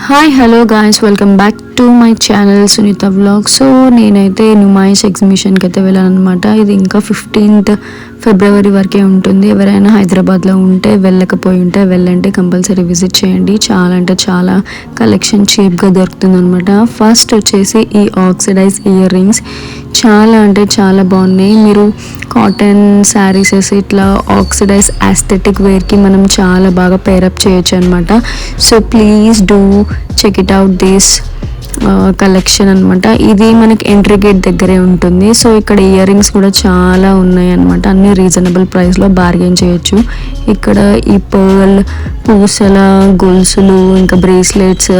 Hi hello guys, welcome back to my channel Sunitha vlog. So నేనైతే నుమాయిష్ ఎగ్జిబిషన్కి అయితే వెళ్ళానమాట. ఇది ఇంకా 15th ఫిబ్రవరి వరకే ఉంటుంది. ఎవరైనా హైదరాబాద్లో ఉంటే వెళ్ళకపోయి ఉంటే వెళ్ళండి, కంపల్సరీ విజిట్ చేయండి. చాలా అంటే చాలా కలెక్షన్ చీప్గా దొరుకుతుంది అనమాట. ఫస్ట్ వచ్చేసి ఈ ఆక్సిడైజ్ ఇయర్ రింగ్స్ చాలా అంటే చాలా బాగున్నాయి. మీరు కాటన్ శారీసెస్ ఇట్లా ఆక్సిడైజ్ ఆస్థెటిక్ వేర్కి మనం చాలా బాగా పేరప్ చేయొచ్చు అనమాట. So please do check it out this collection అనమాట. ఇది మనకి ఎంట్రీ గేట్ దగ్గరే ఉంటుంది. సో ఇక్కడ ఇయర్ రింగ్స్ కూడా చాలా ఉన్నాయి అనమాట. అన్ని రీజనబుల్ ప్రైస్లో బార్గెన్ చేయొచ్చు. ఇక్కడ ఈ పర్ల్ పూసల గొలుసులు, ఇంకా బ్రేస్లెట్స్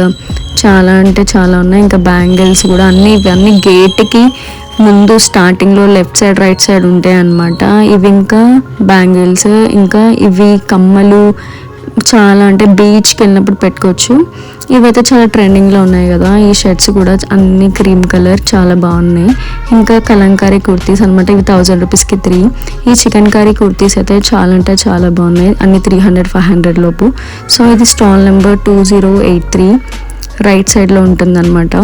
చాలా అంటే చాలా ఉన్నాయి. ఇంకా బ్యాంగిల్స్ కూడా ఇవన్నీ గేట్కి ముందు స్టార్టింగ్లో లెఫ్ట్ సైడ్ రైట్ సైడ్ ఉంటాయి అన్నమాట. ఇవి ఇంకా బ్యాంగిల్స్, ఇంకా ఇవి కమ్మలు చాలా అంటే బీచ్కి వెళ్ళినప్పుడు పెట్టుకోవచ్చు. ఇవైతే చాలా ట్రెండింగ్లో ఉన్నాయి కదా. ఈ షర్ట్స్ కూడా అన్ని క్రీమ్ కలర్ చాలా బాగున్నాయి. ఇంకా కలంకారీ కుర్తీస్ అనమాట. ఇవి 1000 రూపీస్కి 3. ఈ చికెన్ కర్రీ కుర్తీస్ అయితే చాలా అంటే చాలా బాగున్నాయి. అన్ని 300-500 లోపు. సో ఇది స్టాల్ నెంబర్ 2083 రైట్ సైడ్లో ఉంటుందన్నమాట.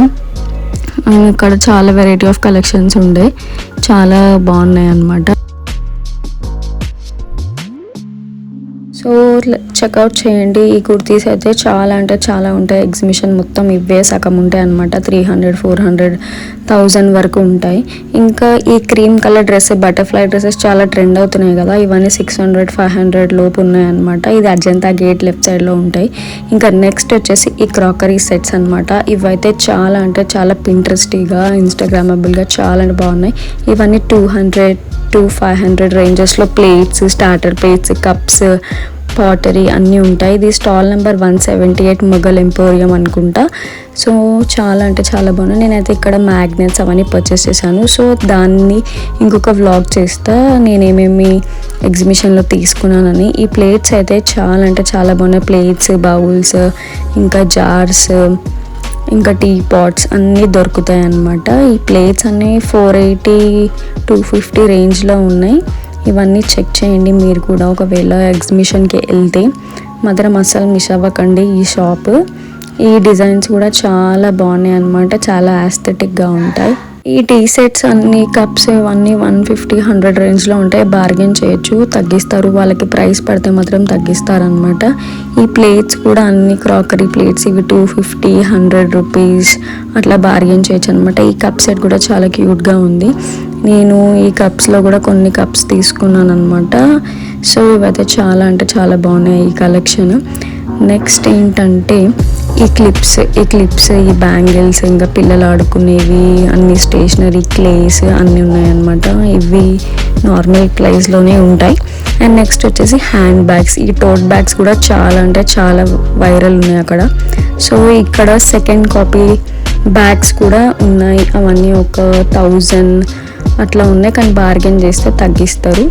ఇక్కడ చాలా వెరైటీ ఆఫ్ కలెక్షన్స్ ఉండే చాలా బాగున్నాయి అన్నమాట. సో చెక్అవుట్ చేయండి. ఈ కుర్తీస్ అయితే చాలా అంటే చాలా ఉంటాయి. ఎగ్జిబిషన్ మొత్తం ఇవే సగం ఉంటాయి అనమాట. 300-400-1000 వరకు ఉంటాయి. ఇంకా ఈ cream colour dress, butterfly dresses చాలా ట్రెండ్ అవుతున్నాయి కదా. ఇవన్నీ 600-500 లోపు ఉన్నాయి అనమాట. ఇది అజంతా గేట్ లెఫ్ట్ సైడ్లో ఉంటాయి. ఇంకా నెక్స్ట్ వచ్చేసి ఈ క్రాకరీ సెట్స్ అనమాట. ఇవైతే చాలా అంటే చాలా పింట్రెస్టీగా, ఇన్స్టాగ్రామబుల్గా చాలా అంటే బాగున్నాయి. ఇవన్నీ 200-500 రేంజెస్లో plates, starter plates, cups, pottery అన్నీ ఉంటాయి. ఇది స్టాల్ నెంబర్ 178 మొఘల్ ఎంపోరియం అనుకుంటా. సో చాలా అంటే చాలా బాగున్నాయి. నేనైతే ఇక్కడ మ్యాగ్నెట్స్ అవన్నీ పర్చేస్ చేశాను. సో దాన్ని ఇంకొక వ్లాగ్ చేస్తా నేనేమేమి ఎగ్జిబిషన్లో తీసుకున్నానని. ఈ ప్లేట్స్ అయితే చాలా అంటే చాలా బాగున్నాయి. ప్లేట్స్, బౌల్స్, ఇంకా జార్స్, ఇంకా టీ పాట్స్ అన్నీ దొరుకుతాయి అన్నమాట. ఈ ప్లేట్స్ అన్నీ 480-250 రేంజ్లో ఉన్నాయి. ఇవన్నీ చెక్ చేయండి మీరు కూడా ఒకవేళ ఎగ్జిబిషన్కి వెళ్తే. మాత్రం అస్సలు మిస్ అవ్వకండి ఈ షాప్. ఈ డిజైన్స్ కూడా చాలా బాగున్నాయి అన్నమాట. చాలా ఆస్థెటిక్గా ఉంటాయి. ఈ టీ సెట్స్ అన్ని కప్స్ ఇవన్నీ 150-100 రేంజ్లో ఉంటాయి. బార్గెన్ చేయొచ్చు, తగ్గిస్తారు. వాళ్ళకి ప్రైస్ పడితే మాత్రం తగ్గిస్తారనమాట. ఈ ప్లేట్స్ కూడా అన్ని క్రాకరీ ప్లేట్స్, ఇవి 250-100 రూపీస్ అట్లా బార్గెన్ చేయొచ్చు అనమాట. ఈ కప్ సెట్ కూడా చాలా క్యూట్గా ఉంది. నేను ఈ కప్స్లో కూడా కొన్ని కప్స్ తీసుకున్నాను అనమాట. సో ఇవైతే చాలా అంటే చాలా బాగున్నాయి ఈ కలెక్షన్. నెక్స్ట్ ఏంటంటే ఈ క్లిప్స్, ఈ బ్యాంగిల్స్, ఇంకా పిల్లలు ఆడుకునేవి, అన్ని స్టేషనరీ, క్లేస్ అన్నీ ఉన్నాయన్నమాట. ఇవి నార్మల్ ప్రైస్లోనే ఉంటాయి. అండ్ నెక్స్ట్ వచ్చేసి హ్యాండ్ బ్యాగ్స్. ఈ టోట్ బ్యాగ్స్ కూడా చాలా అంటే చాలా వైరల్ ఉన్నాయి అక్కడ. సో ఇక్కడ సెకండ్ కాపీ బ్యాగ్స్ కూడా ఉన్నాయి. అవన్నీ ఒక 1000 అట్లా ఉన్నాయి, కానీ బార్గెన్ చేస్తే తగ్గిస్తారు.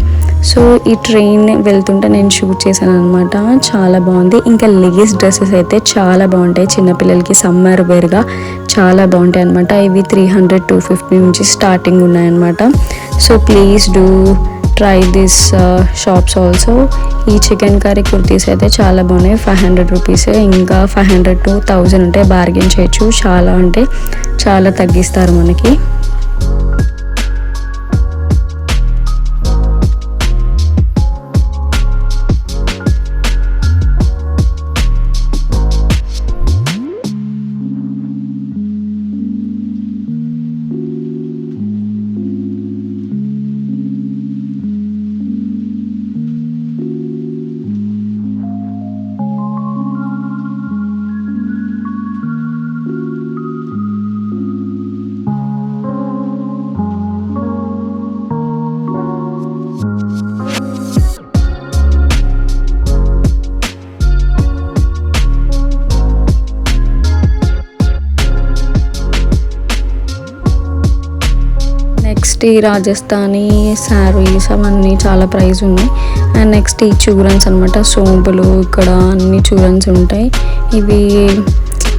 సో ఈ ట్రైన్ వెళ్తుంటే నేను షూట్ చేశాను అనమాట. చాలా బాగుంది. ఇంకా లేస్ డ్రెస్సెస్ అయితే చాలా బాగుంటాయి. చిన్నపిల్లలకి సమ్మర్ వేర్గా చాలా బాగుంటాయి అనమాట. ఇవి 300-250 నుంచి స్టార్టింగ్ ఉన్నాయన్నమాట. So please do try this shops also. ఈ చికెన్ కర్రీ కుర్తీస్ అయితే చాలా బాగున్నాయి. 500 రూపీస్. ఇంకా 500-1000 ఉంటే బార్గెన్ చేయొచ్చు. చాలా అంటే చాలా తగ్గిస్తారు మనకి. నెక్స్ట్ ఈ రాజస్థానీ శారీస్ అవన్నీ చాలా ప్రైస్ ఉన్నాయి. అండ్ నెక్స్ట్ ఈ చూరన్స్ అనమాట. సోంపులు, ఇక్కడ అన్ని చూరన్స్ ఉంటాయి. ఇవి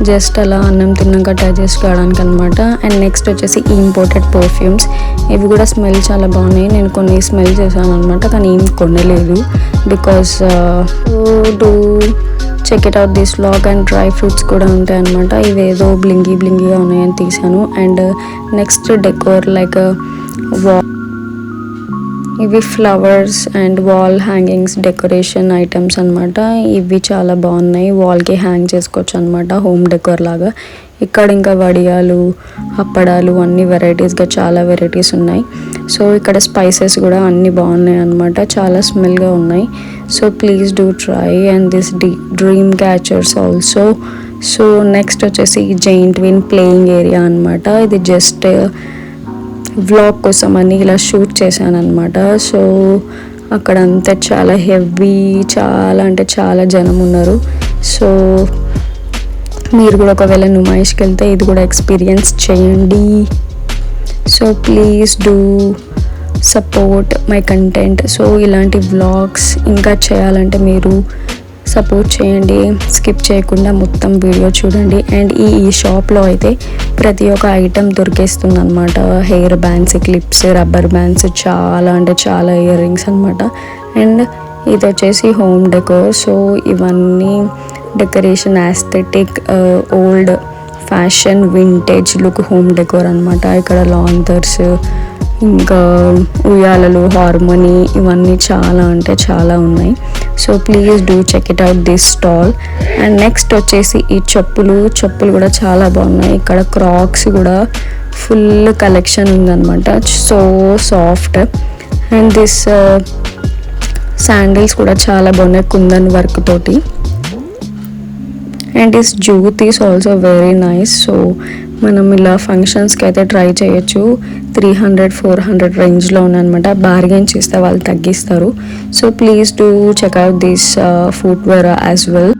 జస్ట్ అలా అన్నం తిన్నాక డైజెస్ట్ కావడానికి అనమాట. అండ్ నెక్స్ట్ వచ్చేసి ఇంపోర్టెడ్ పర్ఫ్యూమ్స్. ఇవి కూడా స్మెల్ చాలా బాగున్నాయి. నేను కొన్ని స్మెల్ చేశాను అనమాట, కానీ ఏం కొనలేదు because do check it out this vlog. And dry fruits కూడా ఉంటాయి అనమాట. ఇవేదో బ్లింగీగా ఉన్నాయని తీసాను. అండ్ నెక్స్ట్ డెకోర్ లైక్ ఇవి flowers and wall hangings decoration items అనమాట. ఇవి చాలా బాగున్నాయి, వాల్కి హ్యాంగ్ చేసుకోవచ్చు అనమాట, హోమ్ డెకోర్ లాగా. ఇక్కడ ఇంకా వడియాలు, అప్పడాలు అన్ని వెరైటీస్గా చాలా వెరైటీస్ ఉన్నాయి. సో ఇక్కడ స్పైసెస్ కూడా అన్నీ బాగున్నాయి అనమాట, చాలా స్మెల్గా ఉన్నాయి. So please do try. And this dream catchers also. So next వచ్చేసి జైంట్ విన్ ప్లేయింగ్ ఏరియా అనమాట. ఇది జస్ట్ వ్లాగ్ కోసం అని ఇలా షూట్ చేశాను అనమాట. సో అక్కడ అంతా చాలా హెవీ, చాలా అంటే చాలా జనం ఉన్నారు. సో మీరు కూడా ఒకవేళ నుమాయిష్కి వెళ్తే ఇది కూడా ఎక్స్పీరియన్స్ చేయండి. So please do support my content. So ఇలాంటి వ్లాగ్స్ ఇంకా చేయాలంటే మీరు సపోర్ట్ చేయండి, స్కిప్ చేయకుండా మొత్తం వీడియో చూడండి. అండ్ ఈ షాప్లో అయితే ప్రతి ఒక్క ఐటెం దొరికేస్తుంది అనమాట. Hair bands, clips, rubber bands, చాలా అంటే చాలా ఇయర్ రింగ్స్ అనమాట. అండ్ ఇది వచ్చేసి హోమ్ డెకోర్. సో ఇవన్నీ decoration, aesthetic, old fashion, vintage look home decor అనమాట. ఇక్కడ లాంతర్స్, ఇంకా ఉయ్యాలలు, హార్మోనీ, ఇవన్నీ చాలా అంటే చాలా ఉన్నాయి. So please do check it out this stall. And next వచ్చేసి ఈ చెప్పులు కూడా చాలా బాగున్నాయి. ఇక్కడ క్రాక్స్ కూడా ఫుల్ కలెక్షన్ ఉందన్నమాట, so soft. And this sandals కూడా చాలా బాగున్నాయి కుందన్ వర్క్ తోటి. And this jute is also very nice. So మనం ఇలా ఫంక్షన్స్కి అయితే ట్రై చేయొచ్చు. 300-400 రేంజ్లో ఉన్నాయన్నమాట. బార్గెన్ చేస్తే వాళ్ళు తగ్గిస్తారు. So please do check out this footwear as well.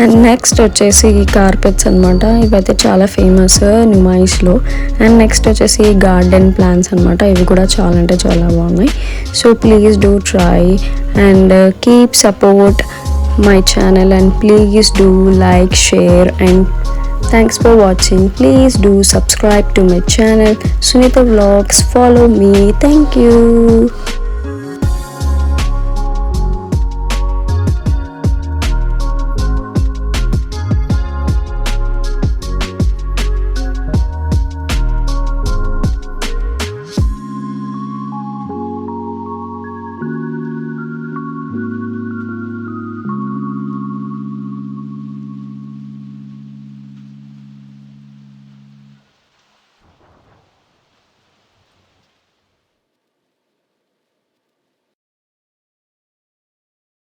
And next వచ్చేసి కార్పెట్స్ అనమాట. ఇవైతే చాలా ఫేమస్ నుమాయిష్లో. అండ్ నెక్స్ట్ వచ్చేసి గార్డెన్ ప్లాంట్స్ అనమాట. ఇవి కూడా చాలా అంటే చాలా బాగున్నాయి. So please do try and keep support my channel. And please do like, share, and thanks for watching. Please do subscribe to my channel Sunita Vlogs. Follow me. Thank you.